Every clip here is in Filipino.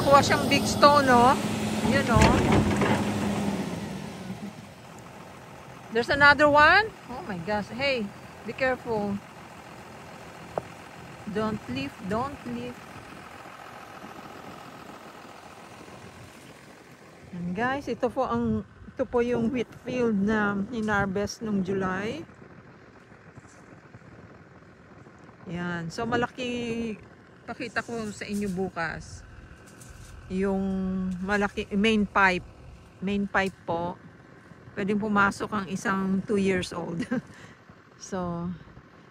nakakuha siyang big stone, no? Yun, no? There's another one. Oh my gosh. Hey, be careful. Don't leave. Don't leave. And guys, ito po yung wheat field na hinarvest nung July. Yan. So malaki, pakita ko sa inyo bukas. Yung malaki main pipe. Main pipe po. Pwedeng pumasok ang isang 2 years old. So,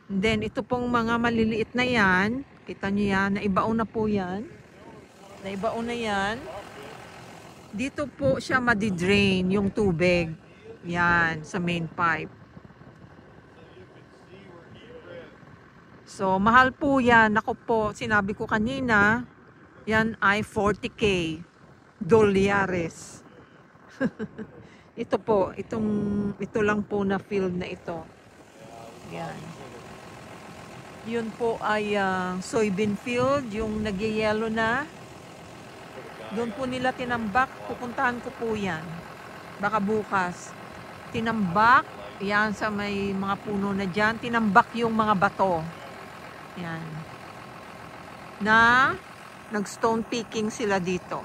then ito pong mga maliliit na yan, kita nyo yan, naibaon na po yan. Naibaon na yan. Dito po siya madidrain yung tubig. Yan, sa main pipe. So, mahal po yan. Ako po, sinabi ko kanina, yan ay 40K dolyares. Ito po, ito lang po na field na ito. Yan. Yun po ay soybean field, yung nagyayelo na. Doon po nila tinambak, pupuntahan ko po yan. Baka bukas. Tinambak, yan sa may mga puno na dyan, tinambak yung mga bato. Yan. Na, nag-stone picking sila dito.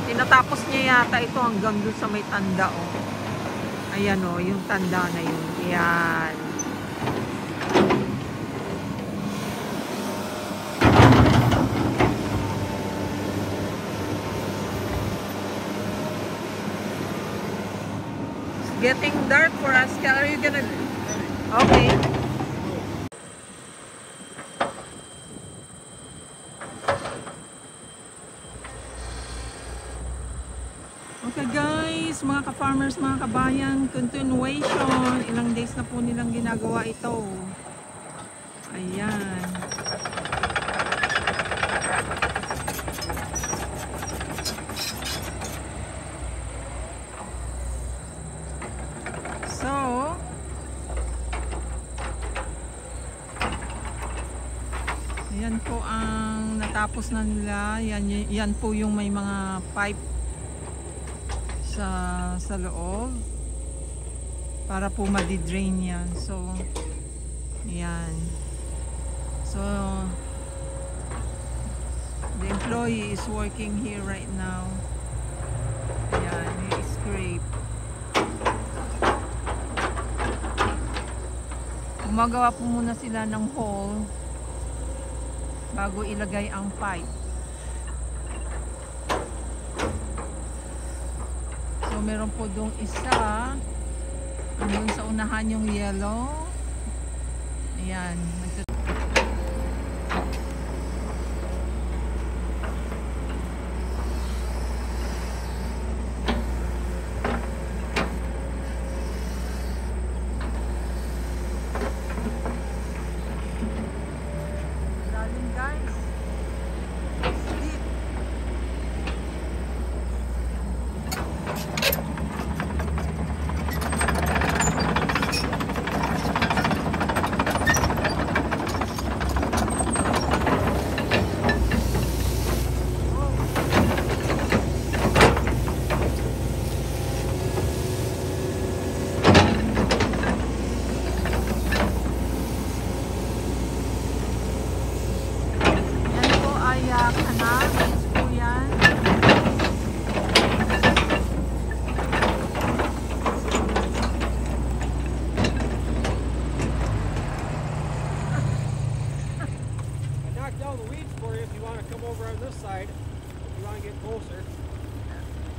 Tinatapos niya yata ito hanggang doon sa may tanda, oh. Ayan, oh, yung tanda na yun. Ayan. It's getting dark for us. Are you gonna... Okay. Okay guys, mga ka-farmers, mga kabayan, continuation. Ilang days na po nilang ginagawa ito. Ayan. So, ayan po ang natapos na nila. Yan po yung may mga pipe sa loob para po madi-drain yan. So yan. So the employee is working here right now. Yan, he scrape. Gumagawa po muna sila ng hole bago ilagay ang pipe. So, meron po doong isa. Doon sa unahan yung yellow. Ayan. Galing guys. Sleep.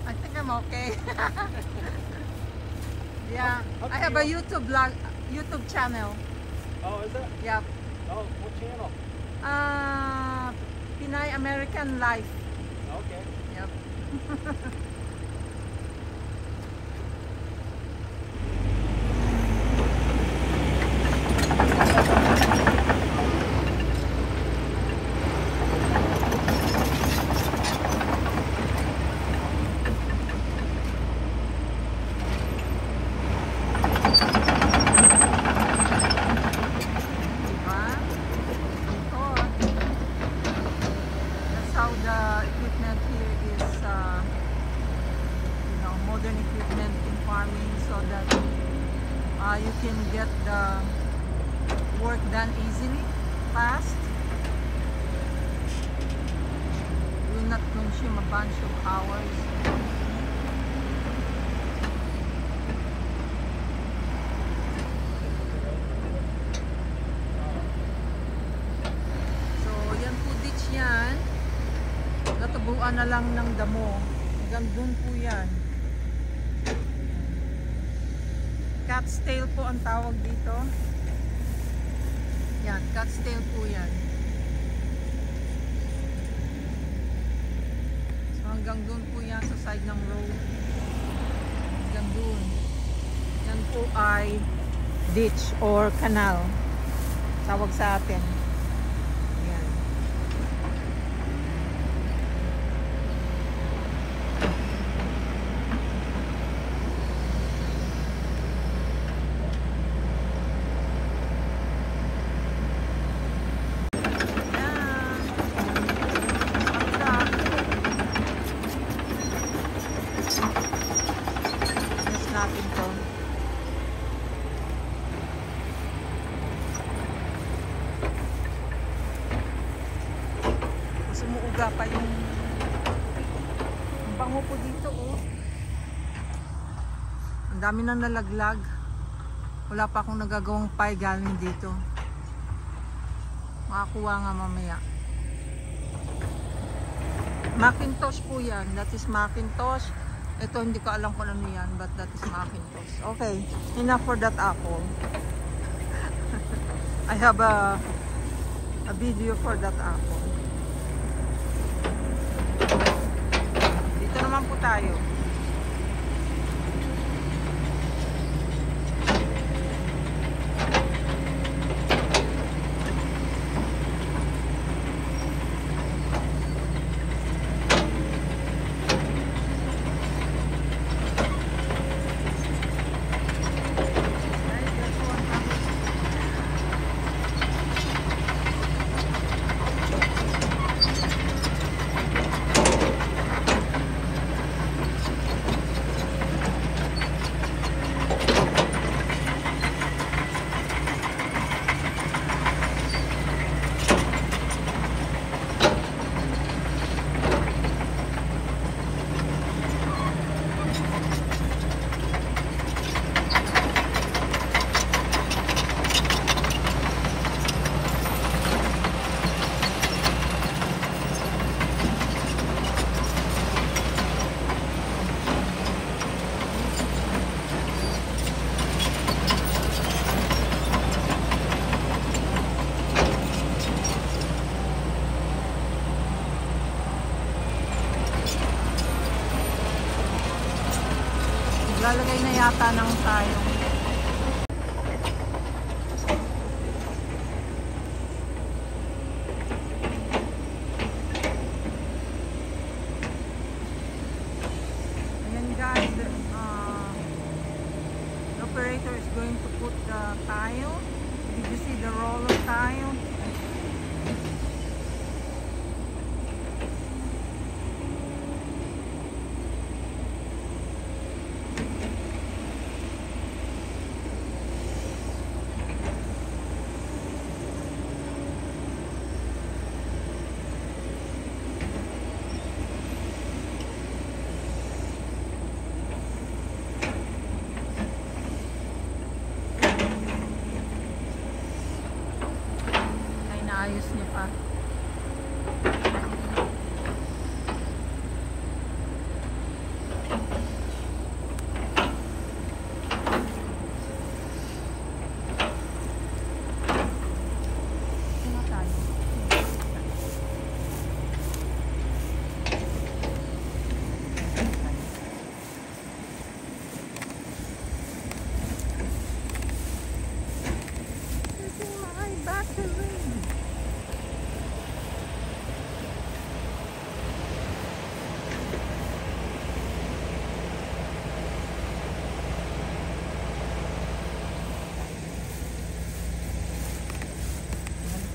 I think I'm okay. Yeah, I have a YouTube channel. Oh, is it? Yeah. Oh, what channel? Pinay American Life. Okay. Yep. you can get the work done easily, fast. You will not consume a bunch of hours. So, yan po ditch yan. Natubuan na lang ng damo. Hanggang dun po yan. Cat's tail po ang tawag dito. Yan, cat's tail po yan. So hanggang dun po yan sa side ng road. Hanggang dun. Yan po ay ditch or canal. Tawag sa atin. Yan. Natin to. Mas umuuga pa yung bango po dito, oh. Ang dami nang nalaglag. Wala pa akong nagagawang pie galing dito. Makakuha nga mamaya. Macintosh po yan. That is Macintosh. Ito hindi ko alam kung ano yan, but that is Macintosh. Okay, enough for that apple. I have a video for that apple. Dito naman po tayo. Lalagay na yata ng tayo. Ayan guys, the operator is going to put the tile. Did you see the roll of tile? Ayos niya pa. Sino tayo? This is my battery.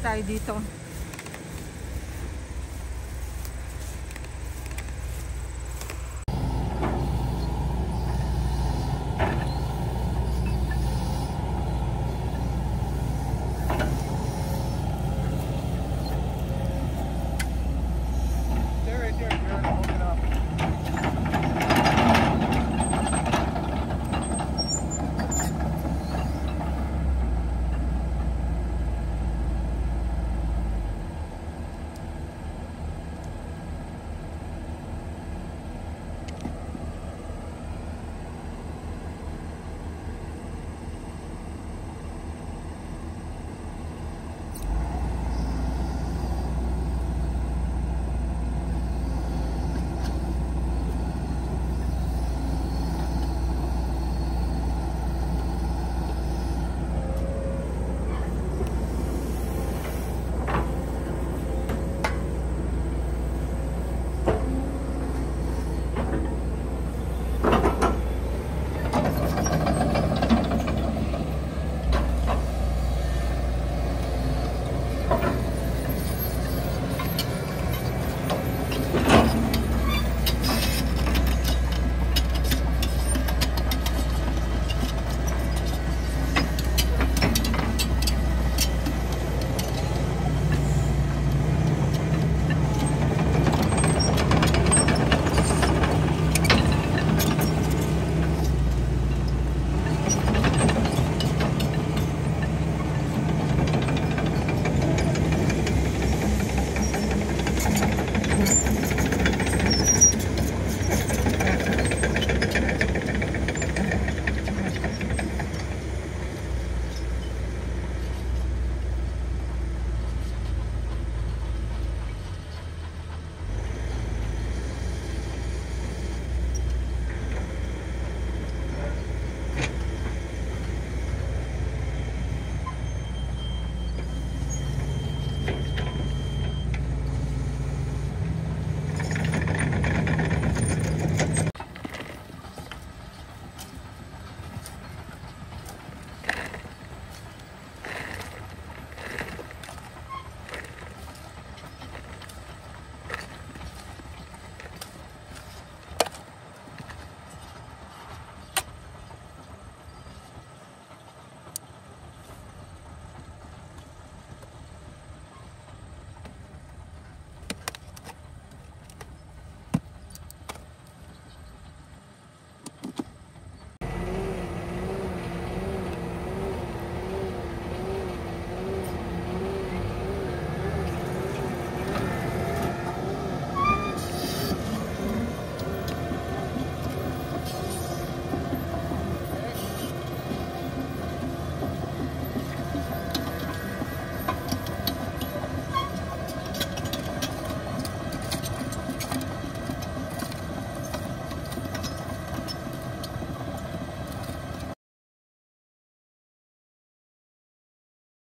Tayo dito.